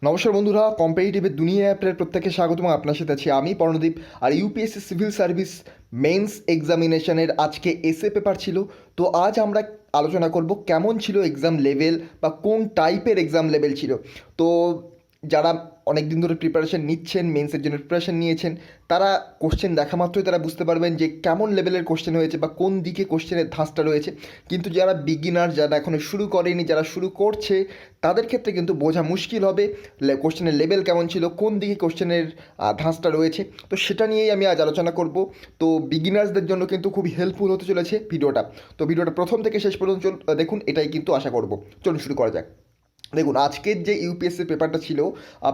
নমস্কার বন্ধুরা, কম্পিটিটিভের দুনিয়া অ্যাপের প্রত্যেককে স্বাগতম। আপনার সাথে আছি আমি পর্ণদীপ। আর ইউপিএসসি সিভিল সার্ভিস মেন্স এক্সামিনেশনের আজকে এসএ পেপার ছিল। তো আজ আমরা আলোচনা করব কেমন ছিল এক্সাম লেভেল বা কোন টাইপের এক্সাম লেভেল ছিল। তো যারা অনেক দিন ধরে প্রিপারেশন নিচ্ছেন, মেন্সের জন্য প্রিপারেশন নিয়েছেন, তারা কোশ্চেন দেখা মাত্রই তারা বুঝতে পারবেন যে কেমন লেভেলের কোশ্চেন হয়েছে বা কোন দিকে কোশ্চেনের ধাঁচটা রয়েছে। কিন্তু যারা বিগিনার, যারা এখনও শুরু করেনি, যারা শুরু করছে, তাদের ক্ষেত্রে কিন্তু বোঝা মুশকিল হবে কোশ্চেনের লেভেল কেমন ছিল, কোন দিকে কোশ্চেনের ধাঁচটা রয়েছে। তো সেটা নিয়েই আমি আজ আলোচনা করব। তো বিগিনার্সদের জন্য কিন্তু খুবই হেল্পফুল হতে চলেছে ভিডিওটা। তো ভিডিওটা প্রথম থেকে শেষ পর্যন্ত দেখুন, এটাই কিন্তু আশা করব। চলুন শুরু করা যাক। দেখুন, আজকের যে ইউপিএসসির পেপারটা ছিল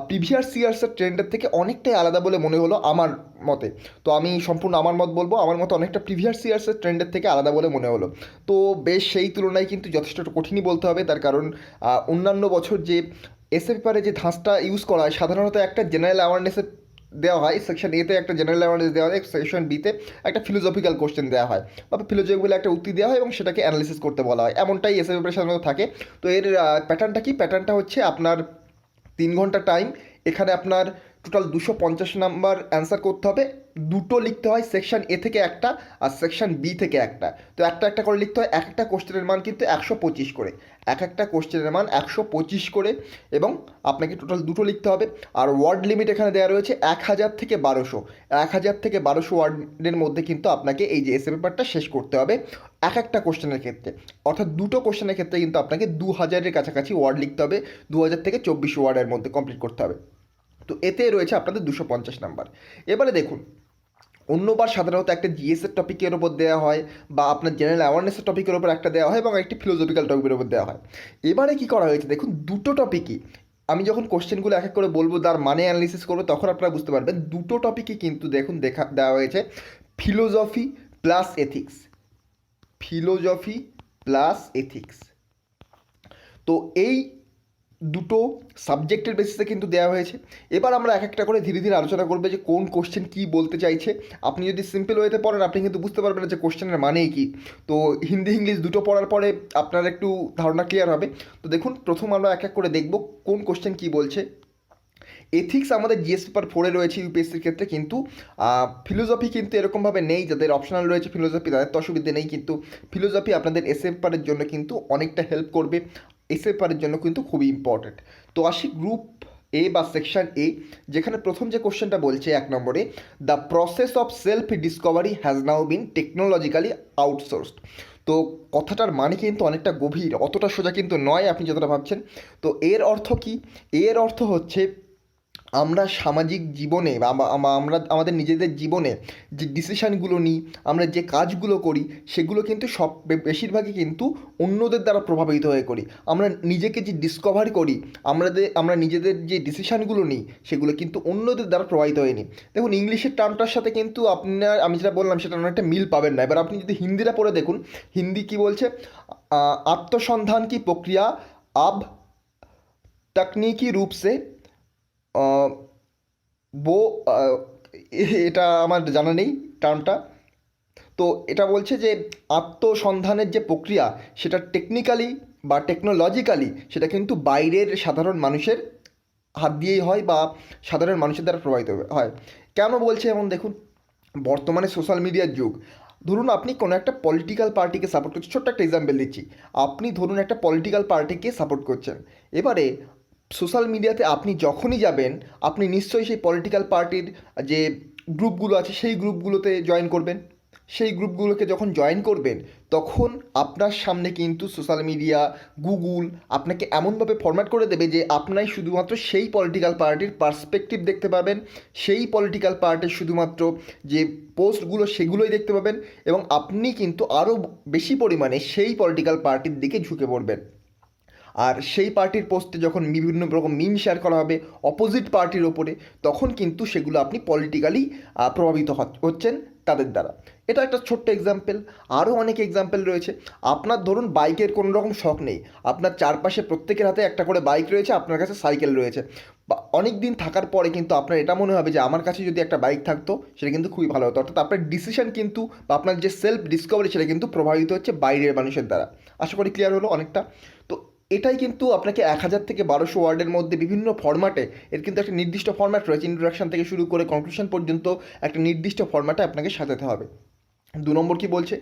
প্রিভিয়াস ইয়ার্সের ট্রেন্ডের থেকে অনেকটাই আলাদা বলে মনে হলো আমার মতে। তো আমি সম্পূর্ণ আমার মত বলবো, আমার মতে অনেকটা প্রিভিয়াস ইয়ার্সের ট্রেন্ডের থেকে আলাদা বলে মনে হলো। তো বেশ সেই তুলনায় কিন্তু যথেষ্ট কঠিনই বলতে হবে, তার কারণ অন্যান্য বছর যে এসএ পেপারে যে ধাঁচটা ইউজ করা হয়, সাধারণত একটা জেনারেল অ্যাওয়ারনেসের দেওয়া হয়। সেকশন এতে একটা জেনারেল অ্যাওয়ারনেস দেওয়া হয়, সেকশন বিতে একটা ফিলোসফিক্যাল কোশ্চেন দেওয়া হয় বা ফিলোসফিক্যাল একটা উত্তর দেওয়া হয় এবং সেটাকে অ্যানালিসিস করতে বলা হয়। এমনটাই এসএ পেপারের সাধারণত থাকে। তো এর প্যাটার্নটা কি? প্যাটার্নটা হচ্ছে আপনার 3 ঘন্টা টাইম, এখানে আপনার টোটাল 250 নাম্বার অ্যান্সার করতে হবে। দুটো লিখতে হয়, সেকশন এ থেকে একটা আর সেকশন বি থেকে একটা। তো একটা একটা করে লিখতে হয়। এক একটা কোশ্চেনের মান কিন্তু 125 করে, এক একটা কোশ্চেনের মান 125 করে, এবং আপনাকে টোটাল দুটো লিখতে হবে। আর ওয়ার্ড লিমিট এখানে দেওয়া রয়েছে 1000 থেকে 1200। 1000 থেকে 1200 ওয়ার্ডের মধ্যে কিন্তু আপনাকে এই যে এসএ পেপারটা শেষ করতে হবে এক একটা কোশ্চেনের ক্ষেত্রে। অর্থাৎ দুটো কোশ্চেনের ক্ষেত্রে কিন্তু আপনাকে 2000-এর কাছাকাছি ওয়ার্ড লিখতে হবে। 2000 থেকে 2400 ওয়ার্ডের মধ্যে কমপ্লিট করতে হবে। তো এতে রয়েছে আপনাদের 250 নাম্বার। এবারে দেখুন, অন্যবার সাধারণত একটা জিএসের টপিকের ওপর দেওয়া হয় বা আপনার জেনারেল অ্যাওয়ারনেসের টপিকের ওপর একটা দেওয়া হয় এবং একটি ফিলোসফিক্যাল টপিকের ওপর দেওয়া হয়। এবারে কী করা হয়েছে দেখুন, দুটো টপিকই আমি যখন কোশ্চেনগুলো এক এক করে বলবো, তার মানে অ্যানালিসিস করবো, তখন আপনারা বুঝতে পারবেন দুটো টপিকই কিন্তু দেখুন দেওয়া হয়েছে philosophy plus ethics. Philosophy plus ethics. তো এই দুটো সাবজেক্টের বেসিসে কিন্তু দেওয়া হয়েছে। এবার আমরা এক একটা করে ধীরে ধীরে আলোচনা করবো যে কোন কোশ্চেন কী বলতে চাইছে। আপনি যদি সিম্পল ওয়েতে পড়েন, আপনি কিন্তু বুঝতে পারবেন না যে কোশ্চেনের মানেই কী। তো হিন্দি ইংলিশ দুটো পড়ার পরে আপনার একটু ধারণা ক্লিয়ার হবে। তো দেখুন, প্রথম আমরা এক এক করে দেখব কোন কোশ্চেন কী বলছে। এথিক্স আমাদের জিএস পেপার 4-এ রয়েছে ইউপিএসসির ক্ষেত্রে, কিন্তু ফিলোসফি কিন্তু এরকমভাবে নেই। যাদের অপশনাল রয়েছে ফিলোসফি, তাদের তো অসুবিধে নেই, কিন্তু ফিলোসফি আপনাদের এসএ পেপারের জন্য কিন্তু অনেকটা হেল্প করবে। এসএ পেপারের জন্য কিন্তু খুবই ইম্পর্ট্যান্ট। তো আসি গ্রুপ এ বা সেকশন এ, যেখানে প্রথম যে কোশ্চেনটা বলছে 1 নম্বরে, the process of self discovery has now been technologically outsourced. তো কথাটার মানে কিন্তু অনেকটা গভীর, অতটা সোজা কিন্তু নয় আপনি যতটা ভাবছেন। তো এর অর্থ কি? এর অর্থ হচ্ছে আমরা সামাজিক জীবনে বা আমরা আমাদের নিজেদের জীবনে যে ডিসিশানগুলো নিই, আমরা যে কাজগুলো করি, সেগুলো কিন্তু বেশিরভাগই কিন্তু অন্যদের দ্বারা প্রভাবিত হয়ে করি। আমরা নিজেকে যে ডিসকভার করি, আমরা নিজেদের যে ডিসিশানগুলো নিই, সেগুলো কিন্তু অন্যদের দ্বারা প্রভাবিত হয়ে নিই। দেখুন, ইংলিশের টার্মটার সাথে কিন্তু আমি যেটা বললাম সেটা অনেকটা মিল পাবেন না। এবার আপনি যদি হিন্দিটা পড়ে দেখুন, হিন্দি কি বলছে, আত্মসন্ধান কি প্রক্রিয়া अब तकनीकी रूप से বো এটা আমার জানা নেই টার্মটা। তো এটা বলছে যে আত্মসন্ধানের যে প্রক্রিয়া, সেটা টেকনিক্যালি বা টেকনোলজিক্যালি সেটা কিন্তু বাইরের সাধারণ মানুষের হাত দিয়েই হয় বা সাধারণ মানুষের দ্বারা প্রভাবিত হয়। কেন বলছে এমন দেখুন, বর্তমানে সোশ্যাল মিডিয়ার যুগ। ধরুন আপনি কোনো একটা পলিটিক্যাল পার্টিকে সাপোর্ট করছেন, ছোট্ট একটা এক্সাম্পল দিচ্ছি। আপনি ধরুন একটা পলিটিক্যাল পার্টিকে সাপোর্ট করছেন। এবারে সোশ্যাল মিডিয়াতে আপনি যখনই যাবেন, আপনি নিশ্চয়ই সেই পলিটিক্যাল পার্টির যে গ্রুপগুলো আছে সেই গ্রুপগুলোতে জয়েন করবেন। সেই গ্রুপগুলোকে যখন জয়েন করবেন, তখন আপনার সামনে কিন্তু সোশ্যাল মিডিয়া, গুগল আপনাকে এমনভাবে ফরম্যাট করে দেবে যে আপনাই শুধুমাত্র সেই পলিটিক্যাল পার্টির পার্সপেক্টিভ দেখতে পাবেন, সেই পলিটিক্যাল পার্টির শুধুমাত্র যে পোস্টগুলো সেগুলোই দেখতে পাবেন, এবং আপনি কিন্তু আরও বেশি পরিমাণে সেই পলিটিক্যাল পার্টির দিকে ঝুঁকে পড়বেন। আর সেই পার্টির পোস্টে যখন বিভিন্ন রকম মিম শেয়ার করা হবে অপোজিট পার্টির ওপরে, তখন কিন্তু সেগুলো আপনি পলিটিক্যালি প্রভাবিত হচ্ছেন তাদের দ্বারা। এটা একটা ছোট্ট এক্সাম্পল। আরও অনেক এক্সাম্পল রয়েছে। আপনার ধরুন বাইকের কোনো রকম শখ নেই, আপনার চারপাশে প্রত্যেকের হাতে একটা করে বাইক রয়েছে, আপনার কাছে সাইকেল রয়েছে, বা অনেক দিন থাকার পরে কিন্তু আপনার এটা মনে হবে যে আমার কাছে যদি একটা বাইক থাকতো সেটা কিন্তু খুবই ভালো হতো। অর্থাৎ আপনার ডিসিশন কিন্তু বা আপনার যে সেলফ ডিসকভারি সেটা কিন্তু প্রভাবিত হচ্ছে বাইরের মানুষের দ্বারা। আশা করি ক্লিয়ার হলো অনেকটা। তো এটাই কিন্তু আপনাকে 1000 থেকে 1200 ওয়ার্ডের মধ্যে বিভিন্ন ফরম্যাটে, এর কিন্তু একটা নির্দিষ্ট ফরম্যাট রয়েছে, ইন্ট্রোডাকশন থেকে শুরু করে কনক্লুশন পর্যন্ত একটা নির্দিষ্ট ফরম্যাটে আপনাকে সাজাতে হবে। 2 নম্বর কি বলছে,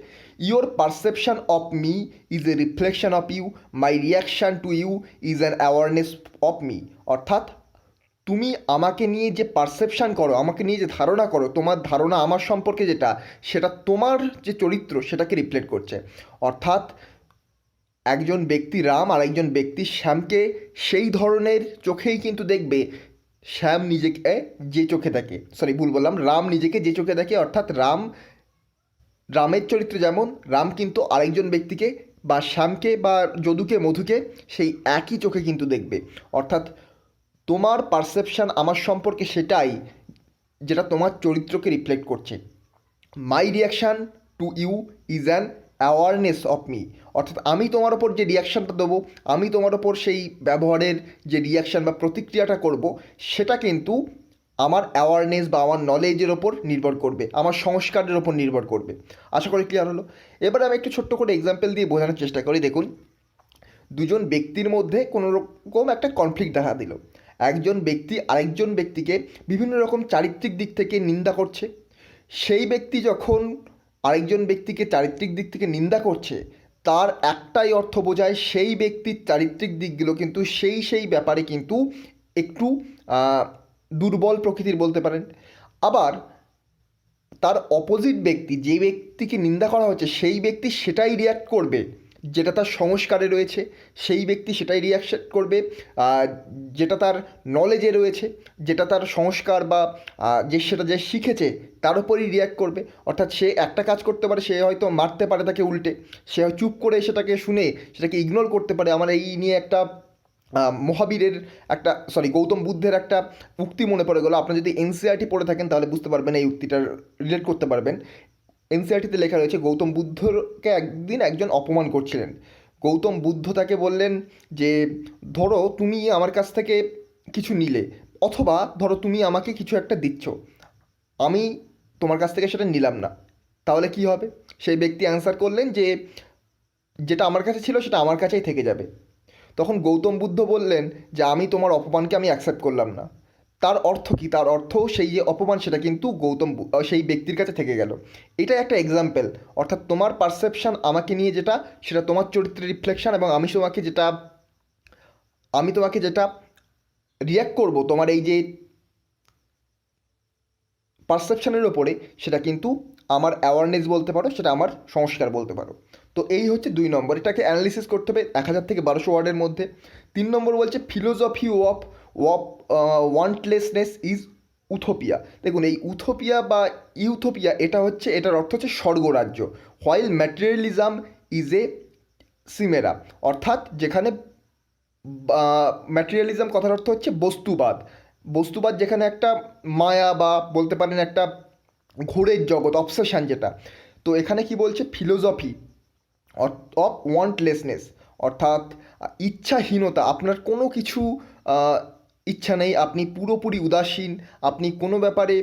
your perception of me is a reflection of you, my reaction to you is an awareness of me. অর্থাৎ তুমি আমাকে নিয়ে যে পারসেপশান করো, আমাকে নিয়ে যে ধারণা করো, তোমার ধারণা আমার সম্পর্কে যেটা, সেটা তোমার যে চরিত্র সেটাকে রিফ্লেক্ট করছে। অর্থাৎ একজন ব্যক্তি রাম আর একজন ব্যক্তি শ্যামকে সেই ধরনের চোখেই কিন্তু দেখবে, শ্যাম নিজেকে যে চোখে দেখে, সরি ভুল বললাম, রাম নিজেকে যে চোখে দেখে। অর্থাৎ রামের চরিত্র যেমন, রাম কিন্তু আরেকজন ব্যক্তিকে বা শ্যামকে বা যদুকে মধুকে সেই একই চোখে কিন্তু দেখবে। অর্থাৎ তোমার পারসেপশান আমার সম্পর্কে সেটাই যেটা তোমার চরিত্রকে রিফ্লেক্ট করছে। My reaction to you is an awareness of me. অর্থাৎ আমি তোমার ওপর যে রিয়াকশানটা দেবো, আমি তোমার ওপর সেই ব্যবহারের যে রিয়াকশান বা প্রতিক্রিয়াটা করব, সেটা কিন্তু আমার অ্যাওয়ারনেস বা আমার নলেজের ওপর নির্ভর করবে, আমার সংস্কারের ওপর নির্ভর করবে। আশা করি ক্লিয়ার হলো। এবারে আমি একটু ছোট্ট করে এক্সাম্পল দিয়ে বোঝানোর চেষ্টা করি। দেখুন, দুজন ব্যক্তির মধ্যে কোনো রকম একটা কনফ্লিক্ট দেখা দিল। একজন ব্যক্তি আরেকজন ব্যক্তিকে বিভিন্ন রকম চারিত্রিক দিক থেকে নিন্দা করছে। সেই ব্যক্তি যখন আরেকজন ব্যক্তিকে চারিত্রিক দিক থেকে নিন্দা করছে, তার একটাই অর্থ বোঝায় সেই ব্যক্তির চারিত্রিক দিকগুলো কিন্তু সেই ব্যাপারে কিন্তু একটু দুর্বল প্রকৃতির বলতে পারেন। আবার তার অপোজিট ব্যক্তি, যে ব্যক্তিকে নিন্দা করা হচ্ছে, সেই ব্যক্তি সেটাই রিয়্যাক্ট করবে যেটা তার সংস্কারে রয়েছে, সেই ব্যক্তি সেটাই রিয়াকশন করবে যেটা তার নলেজে রয়েছে, যেটা তার সংস্কার বা সেটা যে শিখেছে তার উপরই রিয়্যাক্ট করবে। অর্থাৎ সে একটা কাজ করতে পারে, সে হয়তো মারতে পারে তাকে উল্টে, সে চুপ করে সেটাকে শুনে সেটাকে ইগনোর করতে পারে। আমার এই নিয়ে একটা মহাবীরের একটা, গৌতম বুদ্ধের একটা উক্তি মনে পড়ে গেলো। আপনি যদি এনসিইআরটি পড়ে থাকেন তাহলে বুঝতে পারবেন, এই উক্তিটার রিলেট করতে পারবেন। এনসিইআরটিতে লেখা রয়েছে, গৌতম বুদ্ধকে একদিন একজন অপমান করছিলেন। গৌতম বুদ্ধ তাকে বললেন যে, ধরো তুমি আমার কাছ থেকে কিছু নিলে, অথবা ধরো তুমি আমাকে কিছু একটা দিচ্ছ, আমি তোমার কাছ থেকে সেটা নিলাম না, তাহলে কি হবে? সেই ব্যক্তি অ্যান্সার করলেন যে, যেটা আমার কাছে ছিল সেটা আমার কাছেই থেকে যাবে। তখন গৌতম বুদ্ধ বললেন যে, আমি তোমার অপমানকে আমি অ্যাকসেপ্ট করলাম না। তার অর্থ কী? তার অর্থ সেই যে অপমান, সেটা কিন্তু সেই ব্যক্তির কাছে থেকে গেল। এটাই একটা এক্সাম্পল। অর্থাৎ তোমার পারসেপশান আমাকে নিয়ে যেটা, সেটা তোমার চরিত্রের রিফ্লেকশান, এবং আমি তোমাকে যেটা রিয়্যাক্ট করব তোমার এই যে পারসেপশানের ওপরে, সেটা কিন্তু আমার অ্যাওয়ারনেস বলতে পারো, সেটা আমার সংস্কার বলতে পারো। তো এই হচ্ছে 2 নম্বর, এটাকে অ্যানালিসিস করতে হবে 1000 থেকে 1200 ওয়ার্ডের মধ্যে। 3 নম্বর বলছে, philosophy of of wantlessness is utopia. দেখুন, এই উথোপিয়া বা ইউথোপিয়া, এটার অর্থ হচ্ছে স্বর্গরাজ্য। While materialism is a chimera. অর্থাৎ যেখানে ম্যাটেরিয়ালিজম কথার অর্থ হচ্ছে বস্তুবাদ। বস্তুবাদ যেখানে একটা মায়া বা বলতে পারেন একটা ঘোরের জগৎ, অবসেশন যেটা। তো এখানে কি বলছে, ফিলোসফি অফ ওয়ান্টলেসনেস, অর্থাৎ ইচ্ছাহীনতা। আপনার কোনো কিছু ইচ্ছা নেই, আপনি পুরোপুরি উদাসীন, আপনি কোনো ব্যাপারে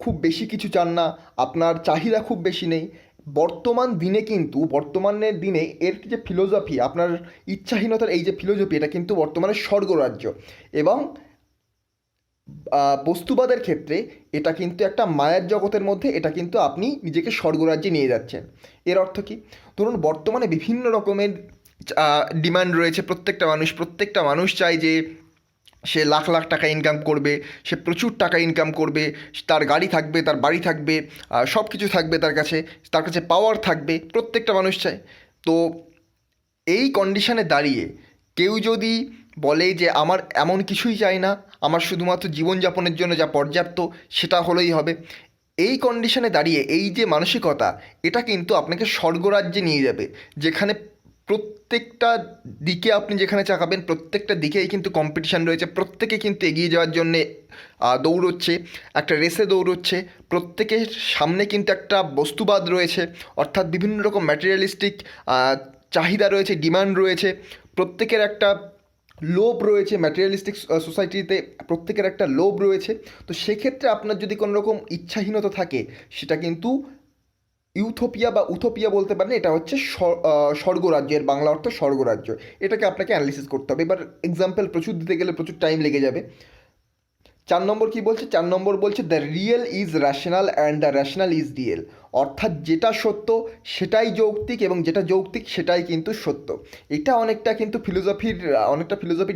খুব বেশি কিছু চান না, আপনার চাহিদা খুব বেশি নেই। বর্তমানের দিনে এর যে ফিলোসফি, আপনার ইচ্ছাহীনতার এই যে ফিলোসফি, এটা কিন্তু বর্তমানে স্বর্গরাজ্য। এবং বস্তুবাদের ক্ষেত্রে এটা কিন্তু একটা মায়ার জগতের মধ্যে, এটা কিন্তু আপনি নিজেকে স্বর্গরাজ্যে নিয়ে যাচ্ছেন। এর অর্থ কী? ধরুন, বর্তমানে বিভিন্ন রকমের ডিমান্ড রয়েছে। প্রত্যেকটা মানুষ চায় যে সে লাখ লাখ টাকা ইনকাম করবে, সে প্রচুর টাকা ইনকাম করবে, তার গাড়ি থাকবে, তার বাড়ি থাকবে, সব কিছু থাকবে তার কাছে পাওয়ার থাকবে, প্রত্যেকটা মানুষ চায়। তো এই কন্ডিশনে দাঁড়িয়ে কেউ যদি বলে যে আমার এমন কিছুই চাই না, আমার শুধুমাত্র জীবনযাপনের জন্য যা পর্যাপ্ত সেটা হলেই হবে, এই কন্ডিশনে দাঁড়িয়ে এই যে মানসিকতা, এটা কিন্তু আপনাকে স্বর্গরাজ্যে নিয়ে যাবে, যেখানে প্রত্যেকটা দিকে আপনি যেখানে চাকাবেন, প্রত্যেকটা দিকেই কিন্তু কম্পিটিশান রয়েছে, প্রত্যেকে কিন্তু এগিয়ে যাওয়ার জন্যে দৌড়চ্ছে, একটা রেসে দৌড়চ্ছে। প্রত্যেকের সামনে কিন্তু একটা বস্তুবাদ রয়েছে, অর্থাৎ বিভিন্ন রকম ম্যাটেরিয়ালিস্টিক চাহিদা রয়েছে, ডিমান্ড রয়েছে, প্রত্যেকের একটা লোভ রয়েছে। ম্যাটেরিয়ালিস্টিক সোসাইটিতে প্রত্যেকের একটা লোভ রয়েছে। তো সেক্ষেত্রে আপনার যদি কোনো রকম ইচ্ছাহীনতা থাকে, সেটা কিন্তু ইউথোপিয়া বা উথোপিয়া বলতে পারেন, এটা হচ্ছে স্বর্গরাজ্যের বাংলা অর্থ স্বর্গরাজ্য। এটাকে আপনাকে অ্যানালিসিস করতে হবে। এবার এক্সাম্পল প্রচুর দিতে গেলে প্রচুর টাইম লেগে যাবে। 4 নম্বর কি বলছে? 4 নম্বর বলছে the real is rational and the rational is real. অর্থাৎ যেটা সত্য সেটাই যৌক্তিক এবং যেটা যৌক্তিক সেটাই কিন্তু সত্য। এটা অনেকটা কিন্তু ফিলোসফির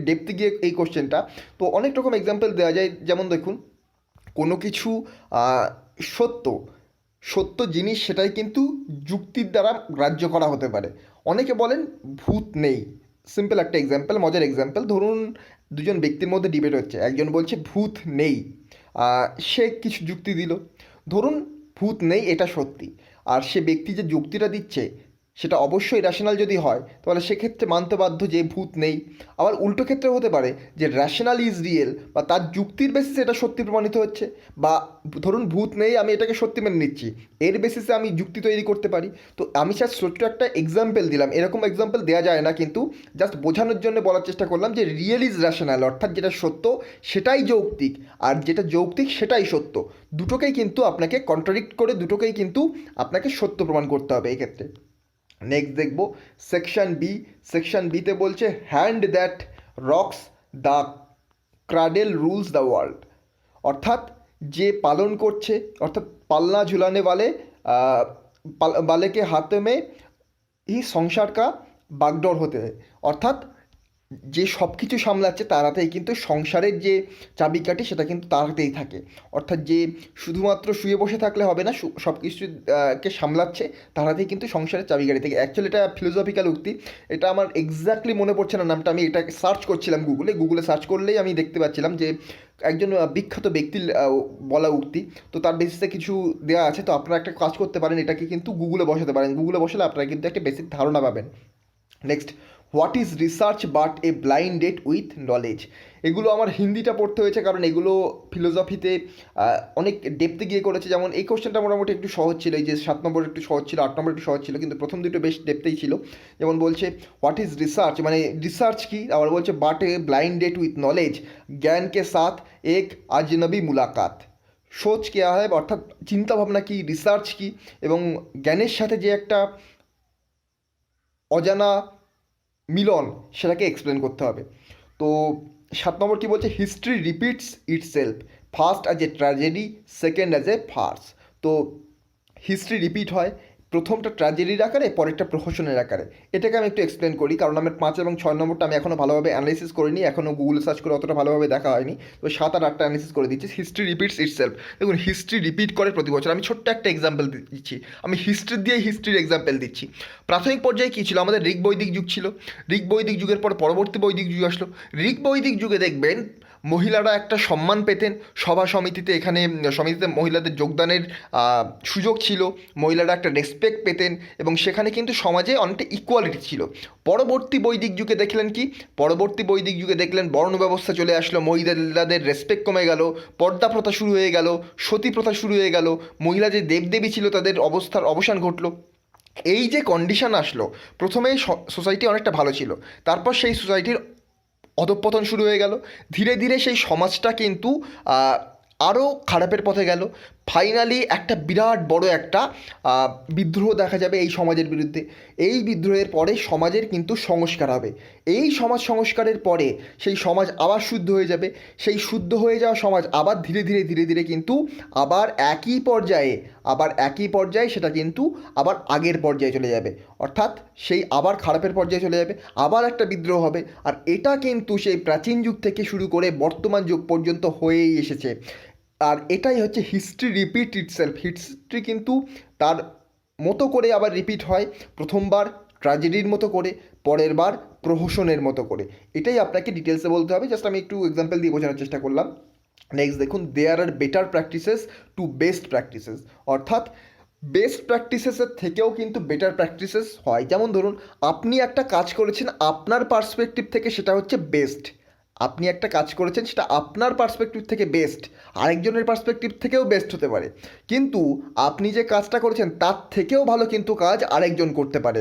ডেপথে গিয়ে এই কোশ্চেনটা। তো অনেক রকম এক্সাম্পল দেওয়া যায়। যেমন দেখুন, কোনো কিছু আহ, সত্য সত্য জিনিস সেটাই কিন্তু যুক্তির দ্বারা গ্রাহ্য করা হতে পারে। অনেকে বলেন ভূত নেই। সিম্পল একটা এক্সাম্পল, মজার এক্সাম্পল। ধরুন দুজন ব্যক্তির মধ্যে ডিবেট হচ্ছে, একজন বলছে ভূত নেই, সে কিছু যুক্তি দিল। ধরুন ভূত নেই এটা সত্যি, আর সে ব্যক্তি যে যুক্তিটা দিচ্ছে সেটা অবশ্যই র্যাশনাল যদি হয়, তাহলে সেক্ষেত্রে মানতে বাধ্য যে ভূত নেই। আবার উল্টো ক্ষেত্রে হতে পারে যে র্যাশনাল ইজ রিয়েল, বা তার যুক্তির বেসিসে এটা সত্যি প্রমাণিত হচ্ছে। বা ধরুন ভূত নেই, আমি এটাকে সত্যি মেনে নিচ্ছি, এর বেসিসে আমি যুক্তি তৈরি করতে পারি। তো আমি স্যার ছোট্ট একটা এক্সাম্পল দিলাম, এরকম এক্সাম্পল দেওয়া যায় না, কিন্তু জাস্ট বোঝানোর জন্য বলার চেষ্টা করলাম যে রিয়েল ইজ র্যাশনাল, অর্থাৎ যেটা সত্য সেটাই যৌক্তিক, আর যেটা যৌক্তিক সেটাই সত্য। দুটোকেই কিন্তু আপনাকে কন্ট্রাডিক্ট করে দুটোকেই কিন্তু আপনাকে সত্য প্রমাণ করতে হবে এক্ষেত্রে। নেক্সট দেখব সেকশন বি। সেকশন বিতে বলছে hand that rocks the cradle rules the world. অর্থাৎ যে পালন করছে, অর্থাৎ পালনা ঝুলানে वाले बाले के हाथ में ही সংসার কা বাগডোর হতে হয়। অর্থাৎ যে সব কিছু সামলাচ্ছে তার হাতেই কিন্তু সংসারের যে চাবিকাঠি সেটা কিন্তু তার হাতেই থাকে। অর্থাৎ যে শুধুমাত্র শুয়ে বসে থাকলে হবে না, সব কিছু কে সামলাচ্ছে তার হাতেই কিন্তু সংসারের চাবিকাঠি থেকে। অ্যাকচুয়ালি এটা ফিলোসফিক্যাল উক্তি। এটা আমার এক্স্যাক্টলি মনে পড়ছে না নামটা, আমি এটা সার্চ করছিলাম গুগলে সার্চ করলেই আমি দেখতে পাচ্ছিলাম যে একজন বিখ্যাত ব্যক্তির বলা উক্তি। তো তার বেসিসে কিছু দেওয়া আছে। তো আপনারা একটা কাজ করতে পারেন, এটাকে কিন্তু গুগলে বসাতে পারেন। গুগলে বসালে আপনারা কিন্তু একটা বেসিক ধারণা পাবেন। Next, what is research but a blind date with knowledge. এগুলো আমার হিন্দিটা পড়তে হয়েছে, কারণ এগুলো ফিলোসফিতে অনেক ডেপথে গিয়ে করেছে। যেমন এই কোশ্চেনটা মোটামুটি একটু সহজ ছিল, এই যে 7 নম্বর একটু সহজ ছিল, 8 নম্বর একটু সহজ ছিল, কিন্তু প্রথম দুটো বেশ ডেপথেই ছিল। যেমন বলছে হোয়াট ইজ রিসার্চ, মানে রিসার্চ কি, আবার বলছে but a blind date with knowledge, জ্ঞান কে সাথ এক আজনবী মুলাকাত। সোচ কেয়া হয়, অর্থাৎ চিন্তাভাবনা কি, রিসার্চ কি, এবং জ্ঞানের সাথে যে একটা অজানা মিলন সেটাকে এক্সপ্লেন করতে হবে। তো 7 নম্বর কি বলছে, history repeats itself, first as a tragedy, second as a farce. তো হিস্ট্রি রিপিট হয়, প্রথমটা ট্র্যাজেডির আকারে, পরেরটা প্রহসনের আকারে। এটাকে আমি একটু এক্সপ্লেন করি, কারণ আমার 5 এবং 6 নম্বরটা আমি এখনও ভালোভাবে অ্যানালিসিস করিনি, এখনও গুগলে সার্চ করে অতটা ভালোভাবে দেখা হয়নি। তো 7 আর 8টা অ্যানালিসিস করে দিচ্ছি। হিস্ট্রি রিপিটস ইটসেলফ, দেখুন হিস্ট্রি রিপিট করে প্রতি বছর। আমি ছোট্ট একটা এক্সাম্পল দিচ্ছি, আমি হিস্ট্রি দিয়েই হিস্ট্রির এক্সাম্পল দিচ্ছি। প্রাথমিক পর্যায়ে কী ছিল, আমাদের ঋগ বৈদিক যুগ ছিল। ঋগ বৈদিক যুগের পর পরবর্তী বৈদিক যুগ আসলো। ঋগ বৈদিক যুগে দেখবেন মহিলারা একটা সম্মান পেতেন, সভা সমিতিতে, এখানে সমিতিতে মহিলাদের যোগদানের সুযোগ ছিল, মহিলারা একটা রেসপেক্ট পেতেন, এবং সেখানে কিন্তু সমাজে অনেকটা ইকুয়ালিটি ছিল। পরবর্তী বৈদিক যুগে দেখলেন কি, পরবর্তী বৈদিক যুগে দেখলেন বর্ণ ব্যবস্থা চলে আসলো, মহিলাদের রেসপেক্ট কমে গেল, পর্দা প্রথা শুরু হয়ে গেল, সতী প্রথা শুরু হয়ে গেল, মহিলা যে দেবদেবী ছিল তাদের অবস্থার অবসান ঘটলো। এই যে কন্ডিশন আসলো, প্রথমে সোসাইটি অনেকটা ভালো ছিল, তারপর সেই সোসাইটির অধঃপতন শুরু হয়ে গেল। ধীরে ধীরে সেই সমাজটা কিন্তু আরও খারাপের পথে গেল। ফাইনালি একটা বিরাট বড় একটা বিদ্রোহ দেখা যাবে এই সমাজের বিরুদ্ধে। এই বিদ্রোহের পরে সমাজের কিন্তু সংস্কার হবে। এই সমাজ সংস্কারের পরে সেই সমাজ আবার শুদ্ধ হয়ে যাবে। সেই শুদ্ধ হয়ে যাওয়া সমাজ আবার ধীরে ধীরে ধীরে ধীরে কিন্তু আবার একই পর্যায়ে সেটা কিন্তু আবার আগের পর্যায়ে চলে যাবে। অর্থাৎ সেই আবার খারাপের পর্যায়ে চলে যাবে, আবার একটা বিদ্রোহ হবে। আর এটা কিন্তু সেই প্রাচীন যুগ থেকে শুরু করে বর্তমান যুগ পর্যন্ত হয়েই এসেছে। আর এটাই হচ্ছে হিস্ট্রি রিপিট ইটসেলফ। হিস্ট্রি কিন্তু তার মতো করে আবার রিপিট হয়, প্রথমবার ট্র্যাজেডির মতো করে, পরের বার প্রহসনের মতো করে। এটাই আপনাকে ডিটেলসে বলতে হবে, জাস্ট আমি একটু এক্সাম্পল দিয়ে বোঝানোর চেষ্টা করলাম। নেক্সট দেখুন, there are better practices to best practices. অর্থাৎ বেস্ট প্র্যাকটিসেসের থেকেও কিন্তু বেটার প্র্যাকটিসেস হয়। যেমন ধরুন আপনি একটা কাজ করেছেন, আপনার পার্সপেক্টিভ থেকে সেটা হচ্ছে বেস্ট। আপনি একটা কাজ করেছেন সেটা আপনার পার্সপেক্টিভ থেকে বেস্ট, আরেকজনের পার্সপেক্টিভ থেকেও বেস্ট হতে পারে। কিন্তু আপনি যে কাজটা করেছেন তার থেকেও ভালো কিন্তু কাজ আরেকজন করতে পারে।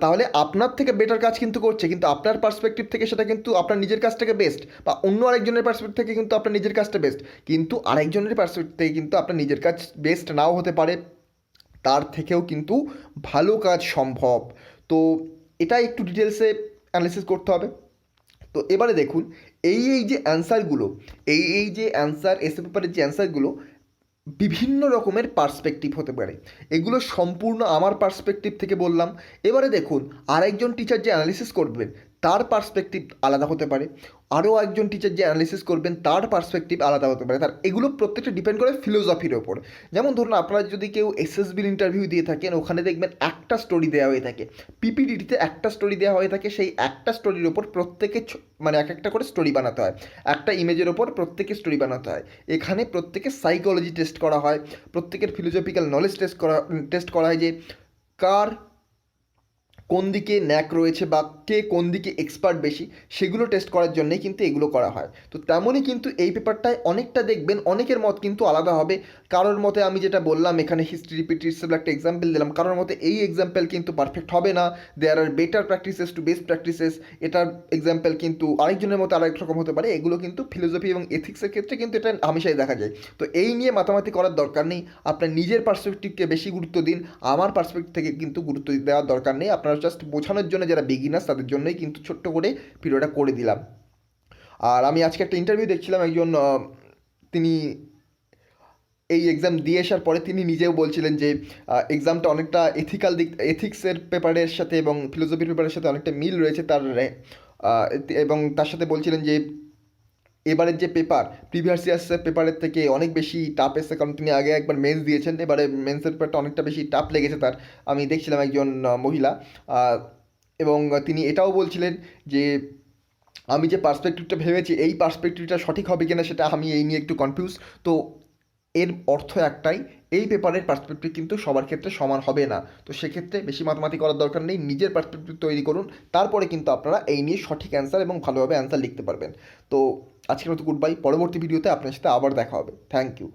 তাহলে আপনার থেকে বেটার কাজ কিন্তু করছে, কিন্তু আপনার পার্সপেক্টিভ থেকে সেটা কিন্তু আপনার নিজের কাজটাকে বেস্ট, বা অন্য আরেকজনের পার্সপেক্টিভ থেকে কিন্তু আপনার নিজের কাজটা বেস্ট, কিন্তু আরেকজনের পার্সপেক্টিভ থেকে কিন্তু আপনার নিজের কাজ বেস্ট নাও হতে পারে। তার থেকেও কিন্তু ভালো কাজ সম্ভব। তো এটা একটু ডিটেলসে অ্যানালিসিস করতে হবে। তো এবারে দেখুন, এই যে অ্যান্সারগুলো, এই যে অ্যান্সার এসে পেপারের যে অ্যান্সারগুলো বিভিন্ন রকমের পার্সপেক্টিভ হতে পারে। এগুলো সম্পূর্ণ আমার পার্সপেক্টিভ থেকে বললাম। এবারে দেখুন, আরেকজন টিচার যে অ্যানালিসিস করবেন তার পার্সপেক্টিভ আলাদা হতে পারে, আরও একজন টিচার যে অ্যানালিসিস করবেন তার পার্সপেক্টিভ আলাদা হতে পারে। তার এগুলো প্রত্যেকটা ডিপেন্ড করে ফিলোসফির ওপর। যেমন ধরুন, আপনারা যদি কেউ এসএসবির ইন্টারভিউ দিয়ে থাকেন, ওখানে দেখবেন একটা স্টোরি দেওয়া হয়ে থাকে, পিপিটিতে একটা স্টোরি দেওয়া হয়ে থাকে, সেই একটা স্টোরির ওপর প্রত্যেকে মানে এক একটা করে স্টোরি বানাতে হয়, একটা ইমেজের ওপর প্রত্যেকে স্টোরি বানাতে হয়। এখানে প্রত্যেকে সাইকোলজি টেস্ট করা হয়, প্রত্যেকের ফিলোসফিক্যাল নলেজ টেস্ট করা হয় যে কার কোন দিকে ন্যাক রয়েছে বা কে কোন দিকে এক্সপার্ট বেশি, সেগুলো টেস্ট করার জন্যই কিন্তু এগুলো করা হয়। তো তেমনই কিন্তু এই পেপারটায় অনেকটা দেখবেন অনেকের মত কিন্তু আলাদা হবে। কারোর মতে, আমি যেটা বললাম এখানে হিস্ট্রি রিপিটেড একটা এক্সাম্পল দিলাম, কারোর মতে এই এক্সাম্পল কিন্তু পারফেক্ট হবে না, there are better practices to best practices, এটার এক্সাম্পল কিন্তু আরেকজনের মতো আরেক রকম হতে পারে। এগুলো কিন্তু ফিলোসফি এবং এথিক্সের ক্ষেত্রে কিন্তু এটা হামেশাই দেখা যায়। তো এই নিয়ে মাতামাতি করার দরকার নেই, আপনার নিজের পার্সপেক্টিভকে বেশি গুরুত্ব দিন, আমার পার্সপেক্টিভ থেকে কিন্তু গুরুত্ব দেওয়ার দরকার নেই। আপনারা জাস্ট বোঝানোর জন্য যারা বিগিনার্স তাদের জন্যই কিন্তু ছোট্ট করে ভিডিওটা করে দিলাম। আর আমি আজকে একটা ইন্টারভিউ দেখছিলাম, একজন তিনি এই এক্সাম দিয়ে আসার পরে তিনি নিজেও বলছিলেন যে এক্সামটা অনেকটা এথিক্সের পেপারের সাথে এবং ফিলোসফির পেপারের সাথে অনেকটা মিল রয়েছে তার, এবং তার সাথে বলছিলেন যে এবারের যে পেপার প্রিভিয়াস ইয়ার্সের পেপারের থেকে অনেক বেশি টাফ এসেছে, কারণ তিনি আগে একবার মেন্স দিয়েছেন, এবারে মেন্সের পেপারটা অনেকটা বেশি টাফ লেগেছে তার। আমি দেখছিলাম একজন মহিলা, এবং তিনি এটাও বলছিলেন যে আমি যে পার্সপেক্টিভটা ভেবেছি এই পার্সপেক্টিভটা সঠিক হবে কিনা সেটা আমি এই নিয়ে একটু কনফিউজ। তো এর অর্থ একটাই, এই পেপারের পার্সপেক্টিভ কিন্তু সবার ক্ষেত্রে সমান হবে না। তো সেক্ষেত্রে বেশি মাতামাতি করার দরকার নেই, নিজের পার্সপেক্টিভ তৈরি করুন, তারপরে কিন্তু আপনারা এই নিয়ে সঠিক অ্যান্সার এবং ভালোভাবে অ্যান্সার লিখতে পারবেন। তো আজকের মতো গুড বাই, পরবর্তী ভিডিওতে আপনার সাথে আবার দেখা হবে। Thank you.